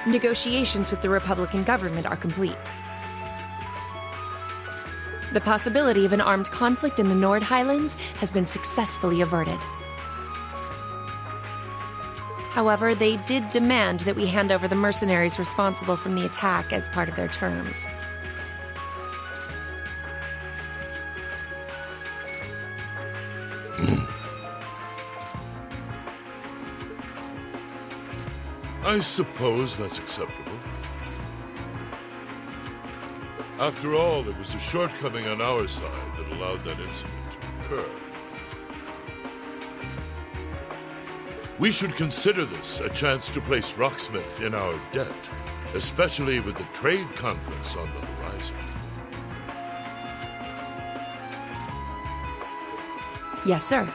negotiations with the Republican government are complete. The possibility of an armed conflict in the Nord Highlands has been successfully averted. However, they did demand that we hand over the mercenaries responsible from the attack as part of their terms. I suppose that's acceptable. After all, it was a shortcoming on our side that allowed that incident to occur. We should consider this a chance to place Rocksmith in our debt, especially with the trade conference on the horizon. Yes, sir.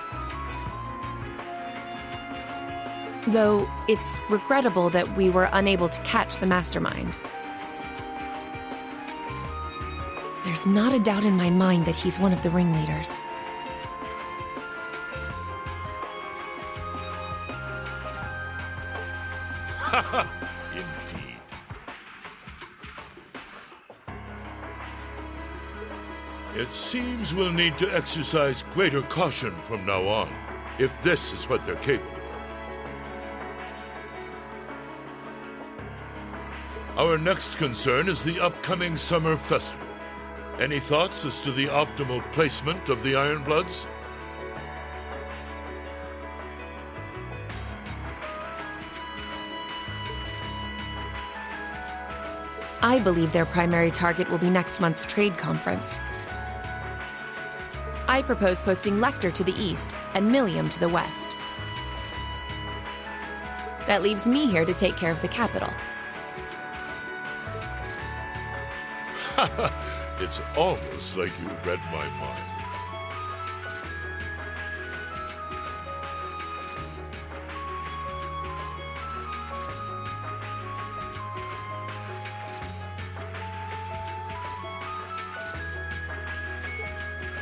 Though it's regrettable that we were unable to catch the mastermind. There's not a doubt in my mind that he's one of the ringleaders. Indeed. It seems we'll need to exercise greater caution from now on, if this is what they're capable of. Our next concern is the upcoming summer festival. Any thoughts as to the optimal placement of the Ironbloods? I believe their primary target will be next month's trade conference. I propose posting Lecter to the east and Millium to the west. That leaves me here to take care of the capital. It's almost like you read my mind.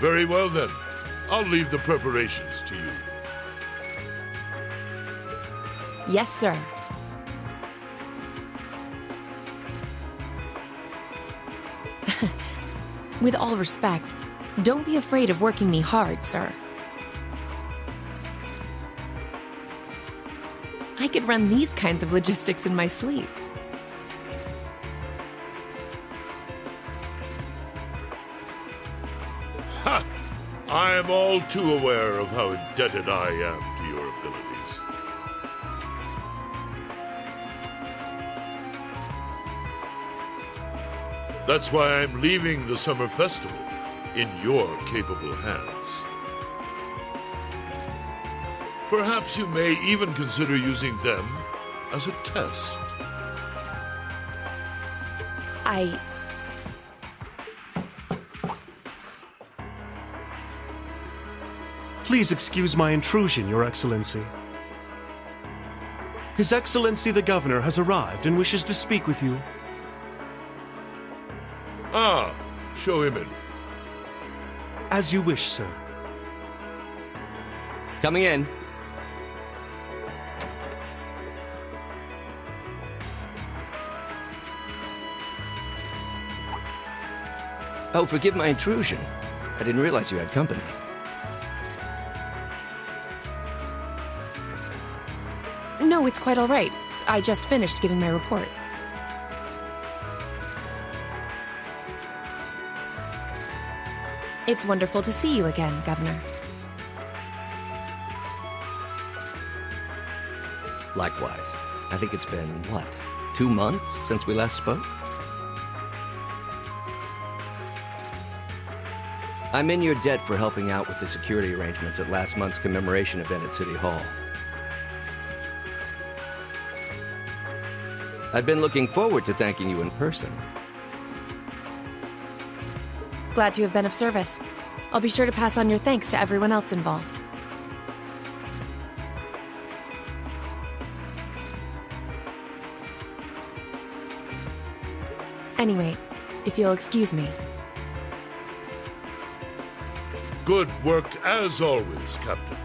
Very well then. I'll leave the preparations to you. Yes, sir. With all respect, don't be afraid of working me hard, sir. I could run these kinds of logistics in my sleep. Ha! I am all too aware of how indebted I am to your abilities. That's why I'm leaving the summer festival in your capable hands. Perhaps you may even consider using them as a test. Please excuse my intrusion, Your Excellency. His Excellency the Governor has arrived and wishes to speak with you. Ah, show him in. As you wish, sir. Coming in. Oh, forgive my intrusion. I didn't realize you had company. No, it's quite all right. I just finished giving my report. It's wonderful to see you again, Governor. Likewise. I think it's been, what, 2 months since we last spoke? I'm in your debt for helping out with the security arrangements at last month's commemoration event at City Hall. I've been looking forward to thanking you in person. Glad to have been of service. I'll be sure to pass on your thanks to everyone else involved. Anyway, if you'll excuse me. Good work as always, Captain.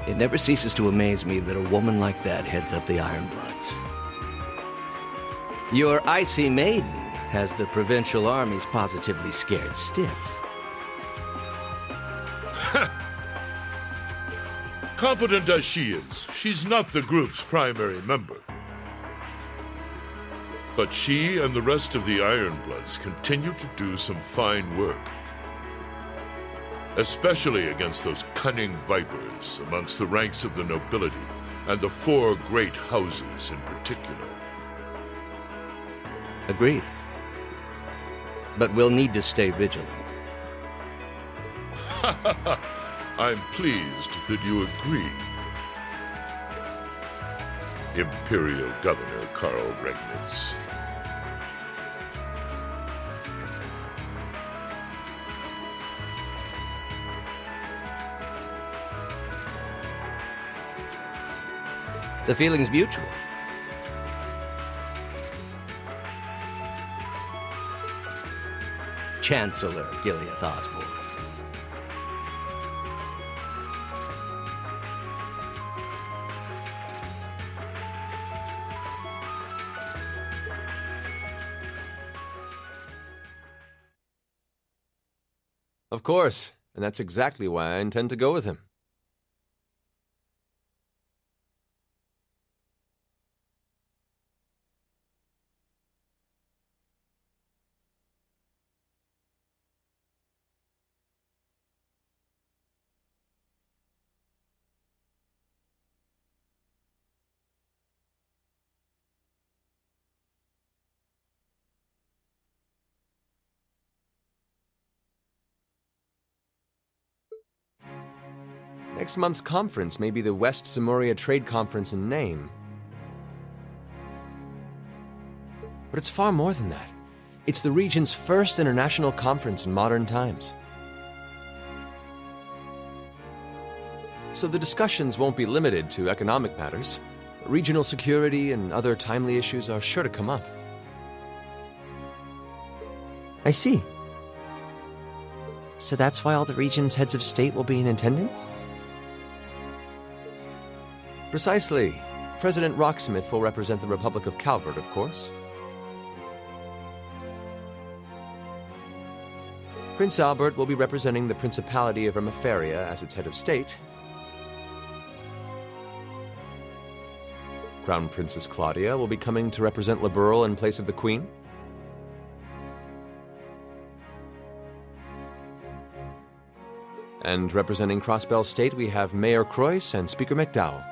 It never ceases to amaze me that a woman like that heads up the Ironbloods. Your icy maiden has the provincial armies positively scared stiff. Competent as she is, she's not the group's primary member. But she and the rest of the Ironbloods continue to do some fine work. Especially against those cunning vipers amongst the ranks of the nobility, and the four great houses in particular. Agreed. But we'll need to stay vigilant. I'm pleased that you agree. Imperial Governor Karl Regnitz. The feeling's mutual. Chancellor Gileath Osborne. Of course, and that's exactly why I intend to go with him. Next month's conference may be the West Samoria Trade Conference in name. But it's far more than that. It's the region's first international conference in modern times. So the discussions won't be limited to economic matters. Regional security and other timely issues are sure to come up. I see. So that's why all the region's heads of state will be in attendance? Precisely. President Rocksmith will represent the Republic of Calvert, of course. Prince Albert will be representing the Principality of Remiferia as its head of state. Crown Princess Claudia will be coming to represent Liberl in place of the Queen. And representing Crossbell State, we have Mayor Croyce and Speaker McDowell.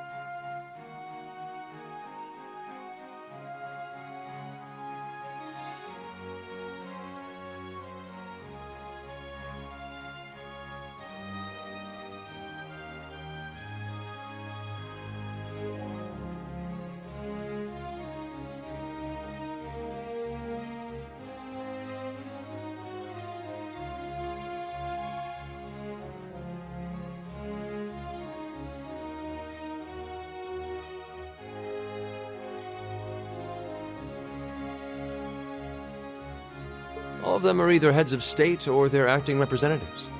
All of them are either heads of state or their acting representatives.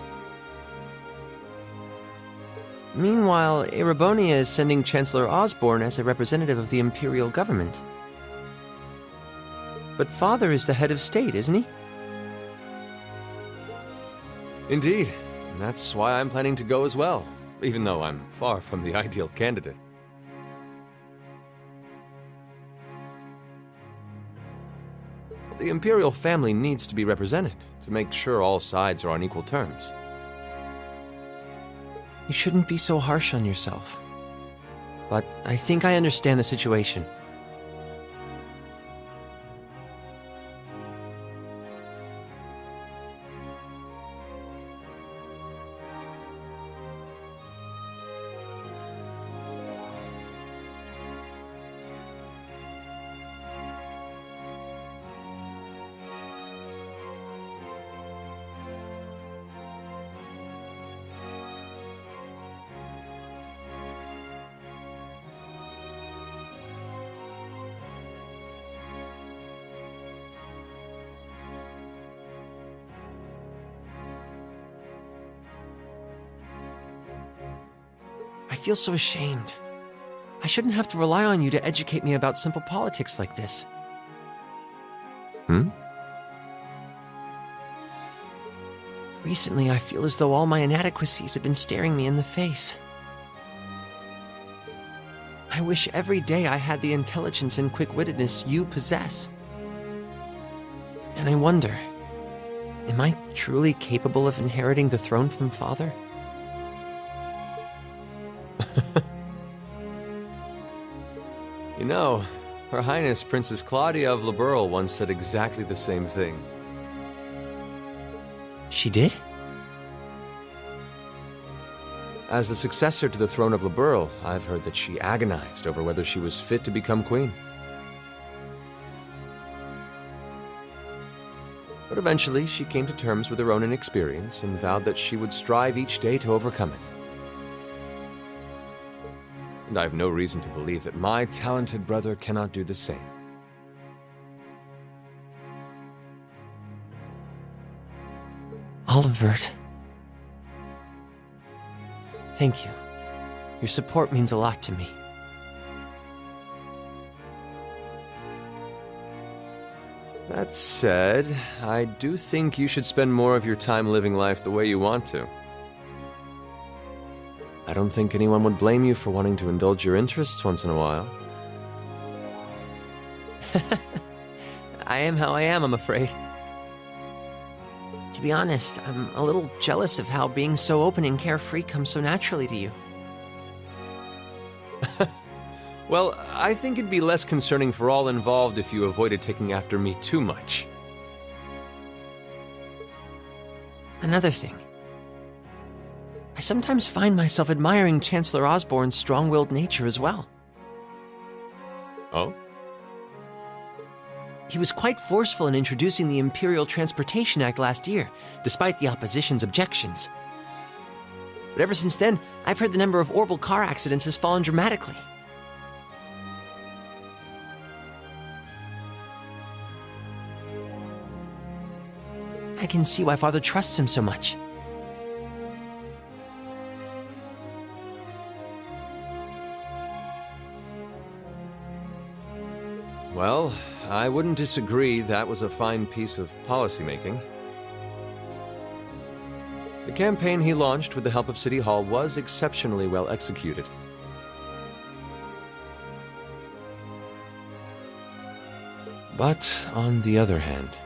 Meanwhile, Erebonia is sending Chancellor Osborne as a representative of the Imperial government. But Father is the head of state, isn't he? Indeed, and that's why I'm planning to go as well, even though I'm far from the ideal candidate. The Imperial family needs to be represented to make sure all sides are on equal terms. You shouldn't be so harsh on yourself. But I think I understand the situation. feel so ashamed. I shouldn't have to rely on you to educate me about simple politics like this. Hmm? Recently, I feel as though all my inadequacies have been staring me in the face. I wish every day I had the intelligence and quick-wittedness you possess. And I wonder, am I truly capable of inheriting the throne from Father? You know, Her Highness Princess Claudia of Liberl once said exactly the same thing. She did? As the successor to the throne of Liberl, I've heard that she agonized over whether she was fit to become queen. But eventually, she came to terms with her own inexperience and vowed that she would strive each day to overcome it. And I have no reason to believe that my talented brother cannot do the same. Olivert. Thank you. Your support means a lot to me. That said, I do think you should spend more of your time living life the way you want to. I don't think anyone would blame you for wanting to indulge your interests once in a while. I am how I am, I'm afraid. To be honest, I'm a little jealous of how being so open and carefree comes so naturally to you. Well, I think it'd be less concerning for all involved if you avoided taking after me too much. Another thing. I sometimes find myself admiring Chancellor Osborne's strong-willed nature as well. Oh? He was quite forceful in introducing the Imperial Transportation Act last year, despite the opposition's objections. But ever since then, I've heard the number of orbital car accidents has fallen dramatically. I can see why Father trusts him so much. Well, I wouldn't disagree that was a fine piece of policymaking. The campaign he launched with the help of City Hall was exceptionally well executed. But on the other hand,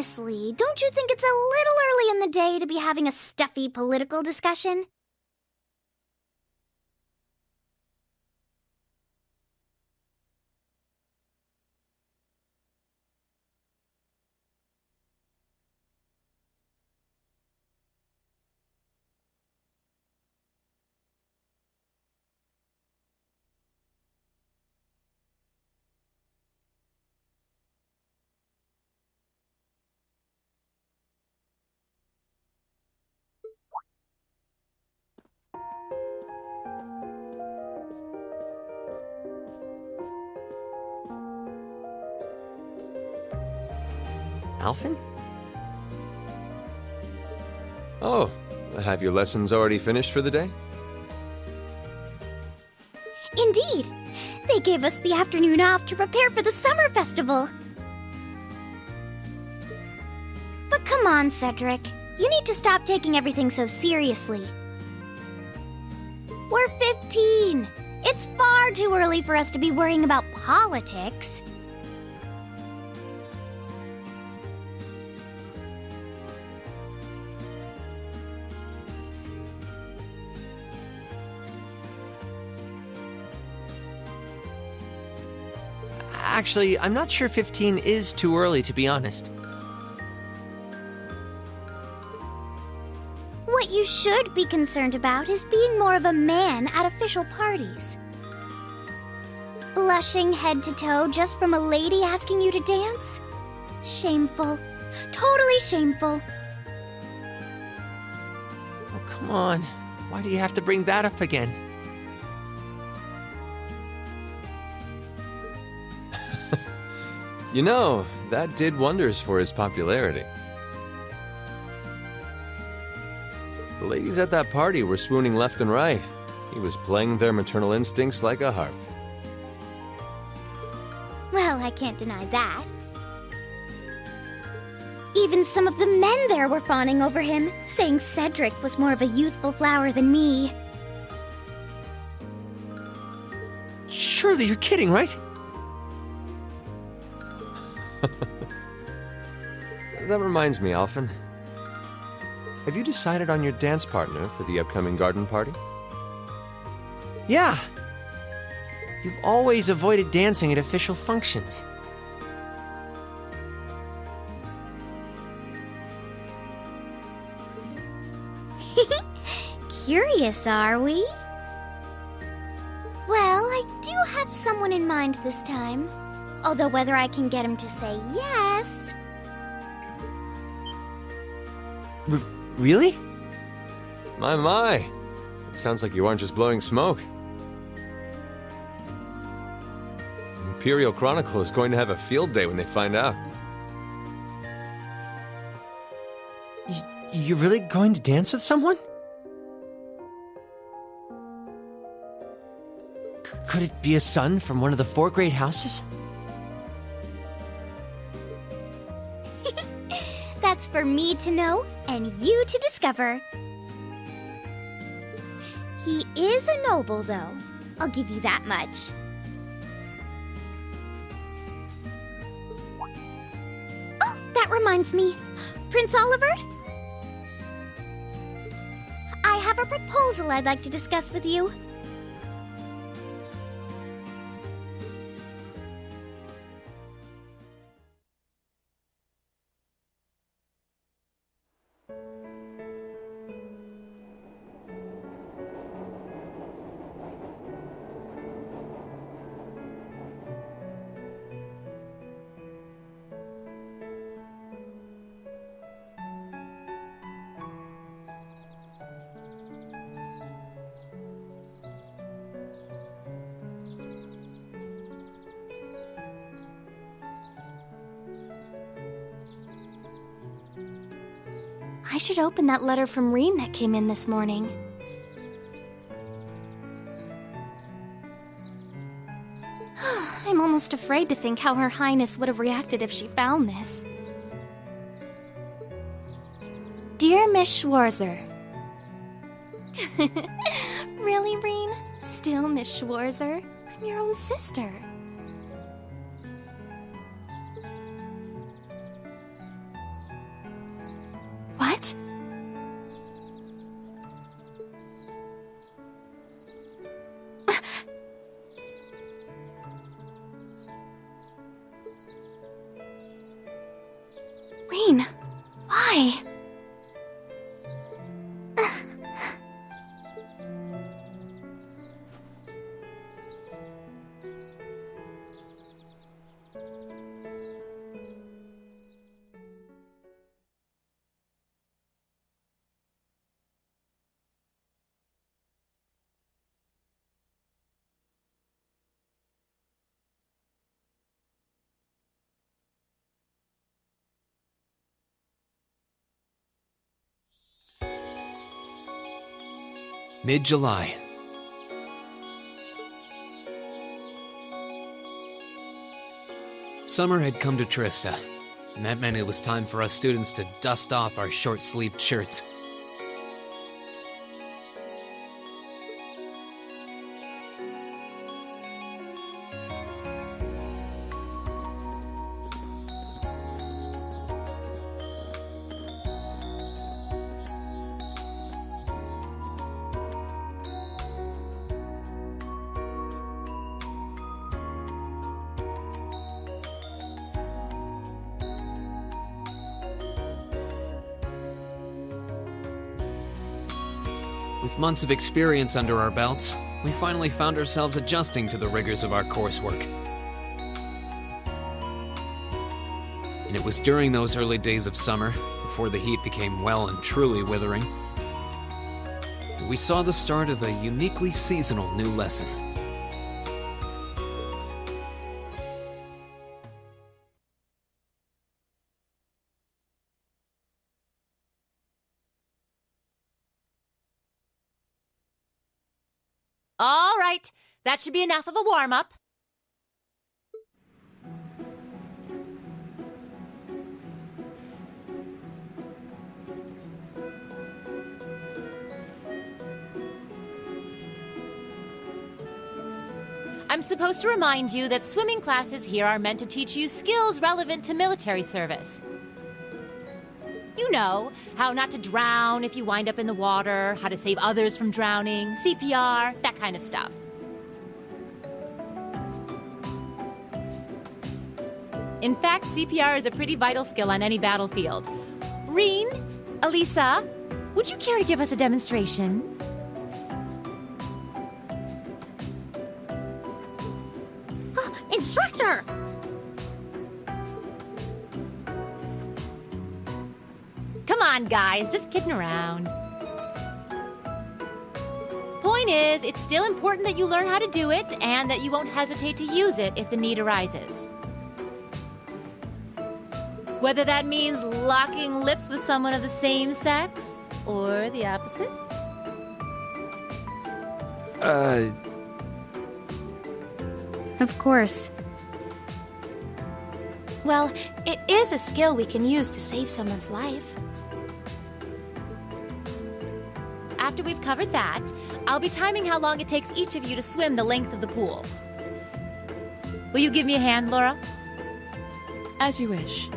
Honestly, don't you think it's a little early in the day to be having a stuffy political discussion? Alphen? oh, have your lessons already finished for the day? Indeed. They gave us the afternoon off to prepare for the summer festival. But come on, Cedric. You need to stop taking everything so seriously. We're 15. It's far too early for us to be worrying about politics. Actually, I'm not sure 15 is too early, to be honest. What you should be concerned about is being more of a man at official parties. Blushing head to toe just from a lady asking you to dance? Shameful. Totally shameful. Oh, come on. Why do you have to bring that up again? You know, that did wonders for his popularity. The ladies at that party were swooning left and right. He was playing their maternal instincts like a harp. Well, I can't deny that. Even some of the men there were fawning over him, saying Cedric was more of a youthful flower than me. Surely you're kidding, right? That reminds me, Alphen. Have you decided on your dance partner for the upcoming garden party? Yeah. You've always avoided dancing at official functions. Curious, are we? Well, I do have someone in mind this time. Although whether I can get him to say yes... Really? My. It sounds like you aren't just blowing smoke. Imperial Chronicle is going to have a field day when they find out. You're really going to dance with someone? Could it be a son from one of the 4 great houses? That's for me to know and you to discover. He is a noble, though. I'll give you that much. Oh, that reminds me. Prince Olivert? I have a proposal I'd like to discuss with you. I should open that letter from Reen that came in this morning. I'm almost afraid to think how Her Highness would have reacted if she found this. Dear Miss Schwarzer. Really, Reen? Still Miss Schwarzer? I'm your own sister. What? Wayne, why? Mid-July. Summer had come to Trista, and that meant it was time for us students to dust off our short-sleeved shirts. With months of experience under our belts, we finally found ourselves adjusting to the rigors of our coursework. And it was during those early days of summer, before the heat became well and truly withering, we saw the start of a uniquely seasonal new lesson. All right, that should be enough of a warm-up. I'm supposed to remind you that swimming classes here are meant to teach you skills relevant to military service. You know, how not to drown if you wind up in the water, how to save others from drowning, CPR, that kind of stuff. In fact, CPR is a pretty vital skill on any battlefield. Reen, Elisa, would you care to give us a demonstration? Instructor! Come on, guys, just kidding around. Point is, it's still important that you learn how to do it and that you won't hesitate to use it if the need arises. Whether that means locking lips with someone of the same sex or the opposite. Of course. Well, it is a skill we can use to save someone's life. After we've covered that, I'll be timing how long it takes each of you to swim the length of the pool. Will you give me a hand, Laura? As you wish.